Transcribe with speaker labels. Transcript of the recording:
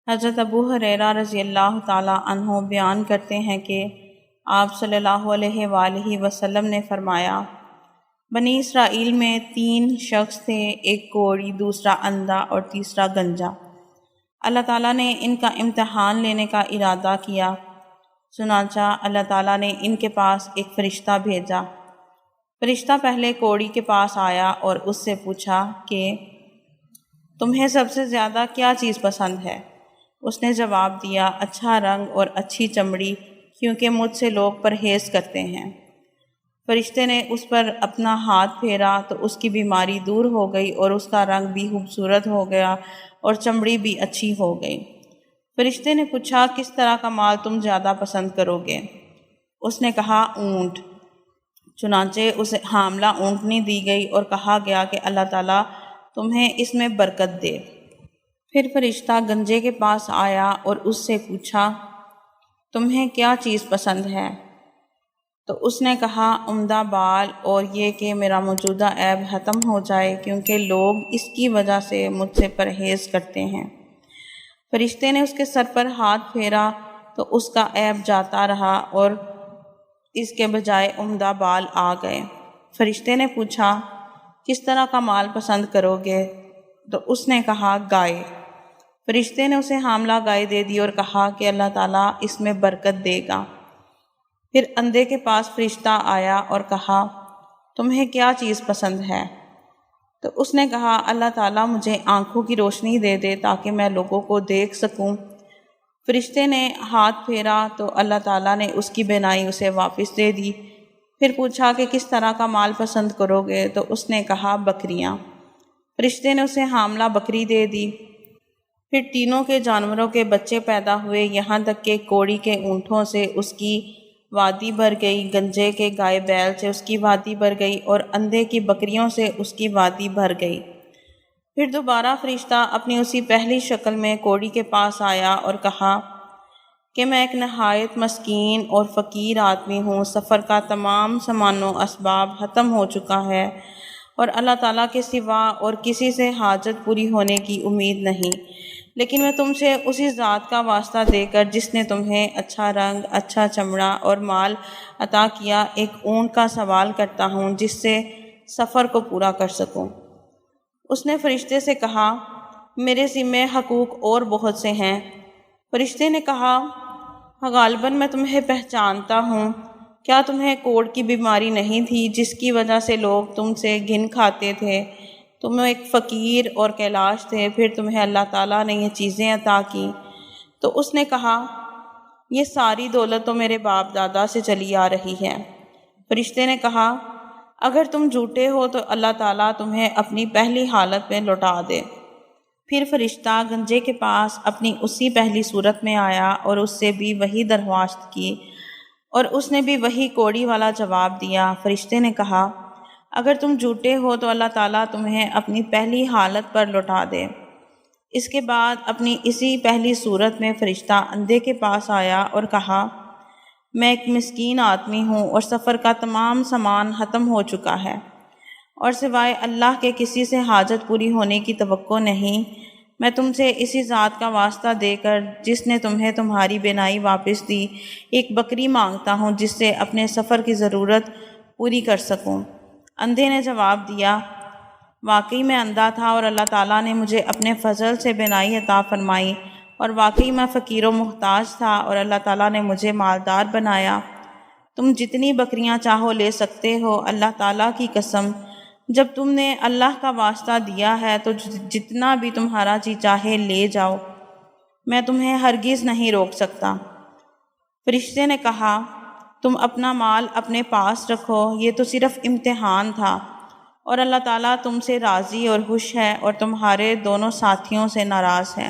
Speaker 1: حضرت ابو ہریرہ رضی اللہ تعالیٰ عنہ بیان کرتے ہیں کہ آپ صلی اللہ علیہ وآلہ وسلم نے فرمایا، بنی اسرائیل میں 3 شخص تھے، ایک کوڑی، دوسرا اندھا اور تیسرا گنجا۔ اللہ تعالیٰ نے ان کا امتحان لینے کا ارادہ کیا، چنانچہ اللہ تعالیٰ نے ان کے پاس ایک فرشتہ بھیجا۔ فرشتہ پہلے کوڑی کے پاس آیا اور اس سے پوچھا کہ تمہیں سب سے زیادہ کیا چیز پسند ہے؟ اس نے جواب دیا، اچھا رنگ اور اچھی چمڑی، کیونکہ مجھ سے لوگ پرہیز کرتے ہیں۔ فرشتے نے اس پر اپنا ہاتھ پھیرا تو اس کی بیماری دور ہو گئی اور اس کا رنگ بھی خوبصورت ہو گیا اور چمڑی بھی اچھی ہو گئی۔ فرشتے نے پوچھا، کس طرح کا مال تم زیادہ پسند کرو گے؟ اس نے کہا، اونٹ۔ چنانچہ اسے حاملہ اونٹنی دی گئی اور کہا گیا کہ اللہ تعالیٰ تمہیں اس میں برکت دے۔ پھر فرشتہ گنجے کے پاس آیا اور اس سے پوچھا، تمہیں کیا چیز پسند ہے؟ تو اس نے کہا، عمدہ بال، اور یہ کہ میرا موجودہ عیب ختم ہو جائے، کیونکہ لوگ اس کی وجہ سے مجھ سے پرہیز کرتے ہیں۔ فرشتے نے اس کے سر پر ہاتھ پھیرا تو اس کا عیب جاتا رہا اور اس کے بجائے عمدہ بال آ گئے۔ فرشتے نے پوچھا، کس طرح کا مال پسند کرو گے؟ تو اس نے کہا، گائے۔ فرشتے نے اسے حاملہ گائے دے دی اور کہا کہ اللہ تعالیٰ اس میں برکت دے گا۔ پھر اندھے کے پاس فرشتہ آیا اور کہا، تمہیں کیا چیز پسند ہے؟ تو اس نے کہا، اللہ تعالیٰ مجھے آنکھوں کی روشنی دے دے تاکہ میں لوگوں کو دیکھ سکوں۔ فرشتے نے ہاتھ پھیرا تو اللہ تعالیٰ نے اس کی بینائی اسے واپس دے دی۔ پھر پوچھا کہ کس طرح کا مال پسند کرو گے؟ تو اس نے کہا، بکریاں۔ فرشتے نے اسے حاملہ بکری دے دی۔ پھر تینوں کے جانوروں کے بچے پیدا ہوئے، یہاں تک کہ کوڑی کے اونٹوں سے اس کی وادی بھر گئی، گنجے کے گائے بیل سے اس کی وادی بھر گئی اور اندھے کی بکریوں سے اس کی وادی بھر گئی۔ پھر دوبارہ فرشتہ اپنی اسی پہلی شکل میں کوڑی کے پاس آیا اور کہا کہ میں ایک نہایت مسکین اور فقیر آدمی ہوں، سفر کا تمام سامان و اسباب ختم ہو چکا ہے اور اللہ تعالیٰ کے سوا اور کسی سے حاجت پوری ہونے کی امید نہیں، لیکن میں تم سے اسی ذات کا واسطہ دے کر جس نے تمہیں اچھا رنگ، اچھا چمڑا اور مال عطا کیا، ایک اونٹ کا سوال کرتا ہوں جس سے سفر کو پورا کر سکوں۔ اس نے فرشتے سے کہا، میرے ذمے حقوق اور بہت سے ہیں۔ فرشتے نے کہا، غالباً میں تمہیں پہچانتا ہوں، کیا تمہیں کوڑ کی بیماری نہیں تھی جس کی وجہ سے لوگ تم سے گھن کھاتے تھے؟ تم ایک فقیر اور کیلاش تھے، پھر تمہیں اللہ تعالیٰ نے یہ چیزیں عطا کیں۔ تو اس نے کہا، یہ ساری دولت تو میرے باپ دادا سے چلی آ رہی ہے۔ فرشتے نے کہا، اگر تم جھوٹے ہو تو اللہ تعالیٰ تمہیں اپنی پہلی حالت میں لوٹا دے۔ پھر فرشتہ گنجے کے پاس اپنی اسی پہلی صورت میں آیا اور اس سے بھی وہی درخواست کی اور اس نے بھی وہی کوڑی والا جواب دیا۔ فرشتے نے کہا، اگر تم جھوٹے ہو تو اللہ تعالیٰ تمہیں اپنی پہلی حالت پر لوٹا دے۔ اس کے بعد اپنی اسی پہلی صورت میں فرشتہ اندھے کے پاس آیا اور کہا، میں ایک مسکین آدمی ہوں اور سفر کا تمام سامان ختم ہو چکا ہے اور سوائے اللہ کے کسی سے حاجت پوری ہونے کی توقع نہیں، میں تم سے اسی ذات کا واسطہ دے کر جس نے تمہیں تمہاری بینائی واپس دی، ایک بکری مانگتا ہوں جس سے اپنے سفر کی ضرورت پوری کر سکوں۔ اندھے نے جواب دیا، واقعی میں اندھا تھا اور اللہ تعالیٰ نے مجھے اپنے فضل سے بینائی عطا فرمائی، اور واقعی میں فقیر و محتاج تھا اور اللہ تعالیٰ نے مجھے مالدار بنایا۔ تم جتنی بکریاں چاہو لے سکتے ہو، اللہ تعالیٰ کی قسم، جب تم نے اللہ کا واسطہ دیا ہے تو جتنا بھی تمہارا جی چاہے لے جاؤ، میں تمہیں ہرگز نہیں روک سکتا۔ فرشتے نے کہا، تم اپنا مال اپنے پاس رکھو، یہ تو صرف امتحان تھا، اور اللہ تعالیٰ تم سے راضی اور خوش ہے اور تمہارے دونوں ساتھیوں سے ناراض ہے۔